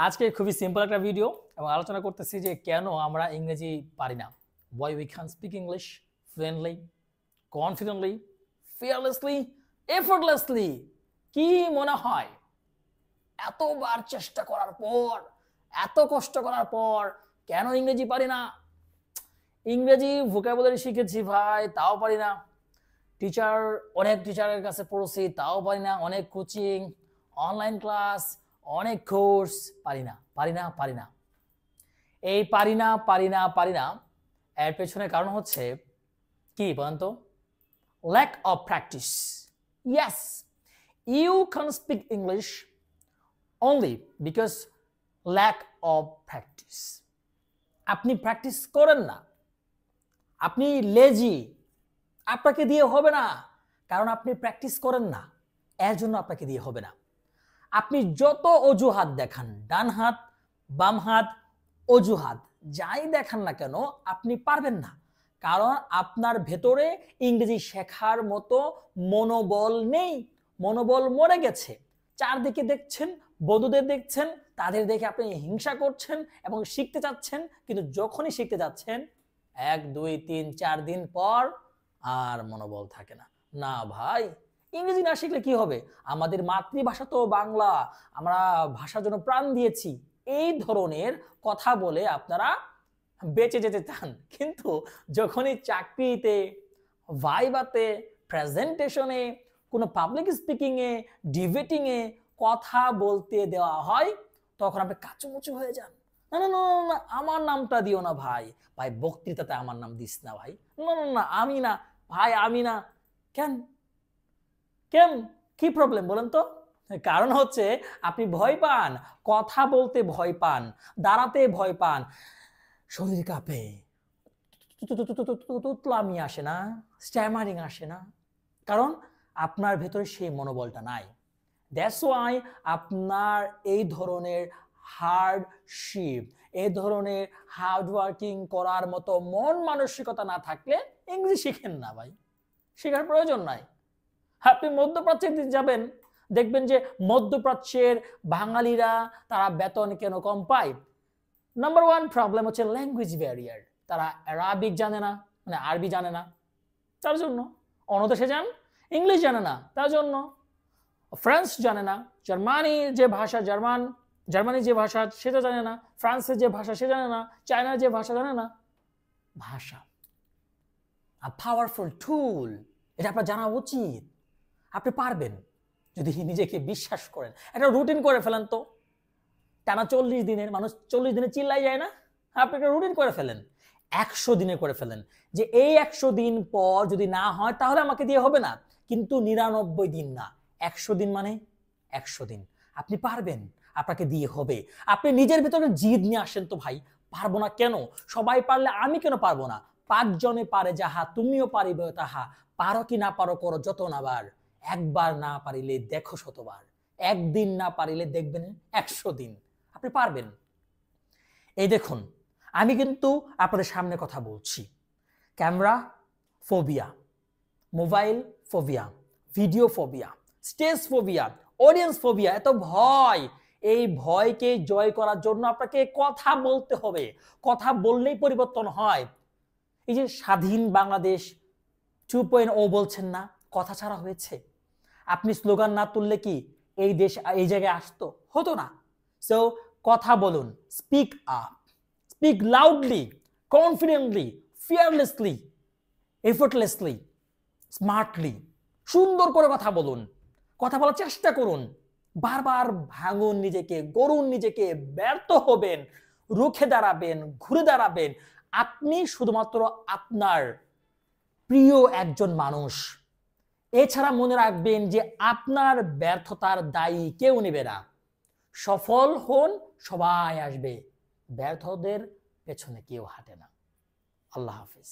আজকে খুবই সিম্পল একটা ভিডিও এবং আলোচনা করতেছি যে কেন আমরা ইংরেজি পারি না। Why we can't speak English fluently, confidently, fearlessly, effortlessly। কি মনে হয় এতবার চেষ্টা করার পর, এত কষ্ট করার পর কেন ইংরেজি পারি না? ইংরেজি ভোকাবুলারি শিখেছি ভাই, তাও পারি না। অনেক টিচারের কাছে পড়ছি, তাও পারি না। অনেক কোচিং, অনলাইন ক্লাস, অনেক কোর্স, পারি না। এই পারি না এর পেছনে কারণ হচ্ছে কি বলেন তো? Lack of practice. Yes, you can speak English only because lack of practice. আপনি প্র্যাকটিস করেন না, আপনি লেজি, আপনাকে দিয়ে হবে না, কারণ আপনি প্র্যাকটিস করেন না। এর জন্য আপনাকে দিয়ে হবে না। আপনি যত অজুহাত দেখান, ডান হাত বাম হাত অজুহাত যাই দেখান না কেন, আপনি পারবেন না। কারণ আপনার ভেতরে ইংরেজি শেখার মতো মনোবল নেই। মনোবল মরে গেছে। চারদিকে দেখছেন, বন্ধুদের দেখছেন, তাদের দেখে আপনি হিংসা করছেন এবং শিখতে চাচ্ছেন, কিন্তু যখনই শিখতে যাচ্ছেন 1 2 3 4 দিন পর আর মনোবল থাকে না। না ভাই, ইংরেজি না শিখলে কি হবে? আমাদের মাতৃভাষা তো বাংলা, আমরা ভাষার জন্য প্রাণ দিয়েছি। এই ধরনের কথা বলে আপনারা বেঁচে যেতে চান, কিন্তু যখনই চাকরিতে, ভাইভাতে, প্রেজেন্টেশনে, কোনো পাবলিক স্পিকিংয়ে, ডিবেটিংয়ে কথা বলতে দেওয়া হয়, তখন আপনি কাচুমুচু হয়ে যান। না না না না, আমার নামটা দিও না ভাই। ভাই বক্তৃতাতে আমার নাম দিস না ভাই। না না না, আমি না ভাই, আমি না। কেন কেন কি প্রবলেম বলেন তো? কারণ হচ্ছে আপনি ভয় পান, কথা বলতে ভয় পান, দাঁড়াতে ভয় পান, শরীর কাঁপে, তুতলামি আসে না, স্ট্যামারিং আসে না, কারণ আপনার ভেতরে সেই মনোবলটা নাই। দ্যাটস ওয়াই আপনার এই ধরনের হার্ডশিপ, এই ধরনের হার্ড ওয়ার্কিং করার মতো মন মানসিকতা না থাকলে ইংরেজি শিখেন না ভাই, শেখার প্রয়োজন নাই। আপনি মধ্যপ্রাচ্যে যাবেন, দেখবেন যে মধ্যপ্রাচ্যের বাঙালিরা তারা বেতন কেন কম পায়? নাম্বার 1 প্রবলেম হচ্ছে ল্যাঙ্গুয়েজ ব্যারিয়ার। তারা আরবিক জানে না, মানে আরবি জানে না, তার জন্য। অন্য দেশে যান, ইংলিশ জানে না, তার জন্য। ফ্রান্স জানে না, জার্মানির যে ভাষা সেটা জানে না, ফ্রান্সের যে ভাষা সে জানে না, চায়নার যে ভাষা জানে না। ভাষা পাওয়ারফুল টুল, এটা আপনার জানা উচিত। আপনি পারবেন যদি নিজেকে বিশ্বাস করেন। একটা রুটিন করে ফেলেন তো। টানা 40 দিনের মানুষ 40 দিনে চিল্লাই যায় না? আপনি একটা রুটিন করে ফেলেন, 100 দিনে করে ফেলেন, যে এই 100 দিন পর যদি না হয় তাহলে আমাকে দিয়ে হবে না, কিন্তু 99 দিন না, 100 দিন মানে 100 দিন আপনি পারবেন, আপনাকে দিয়ে হবে। আপনি নিজের ভিতরে জিদ নিয়ে আসেন তো ভাই। পারবো না কেন? সবাই পারলে আমি কেন পারবো না? 5 জনে পারে যাহা তুমিও পারিবে তাহা, পারো কি না পারো করো যত নাবার, একবার না পারিলে দেখো শতবার, একদিন না পারিলে দেখবেন 100 দিন। আপনি পারবেন। এই দেখুন, আমি কিন্তু আপনাদের সামনে কথা বলছি। Camera phobia, mobile phobia, video phobia, stage phobia, audience phobia, এত ভয়। এই ভয়কে জয় করার জন্য আপনাকে কথা বলতে হবে। কথা বললেই পরিবর্তন হয়। এই যে স্বাধীন বাংলাদেশ 2.0 বলছেন না, কথা ছাড়া হয়েছে। আপনি স্লোগান না তুললে কি এই দেশ এই জায়গায় আসতো? হতো না। সো কথা বলুন, speak up, speak loudly, confidently, fearlessly, effortlessly, smartly. সুন্দর করে কথা বলুন, কথা বলার চেষ্টা করুন। বারবার ভাঙুন নিজেকে, গড়ুন নিজেকে। ব্যর্থ হবেন, রুখে দাঁড়াবেন, ঘুরে দাঁড়াবেন। আপনি শুধুমাত্র আপনার প্রিয় একজন মানুষ। এছাড়া মনে রাখবেন যে আপনার ব্যর্থতার দায়ী কেউ নেবে না। সফল হন, সবাই আসবে, ব্যর্থদের পেছনে কেউ হাঁটে না। আল্লাহ হাফিজ।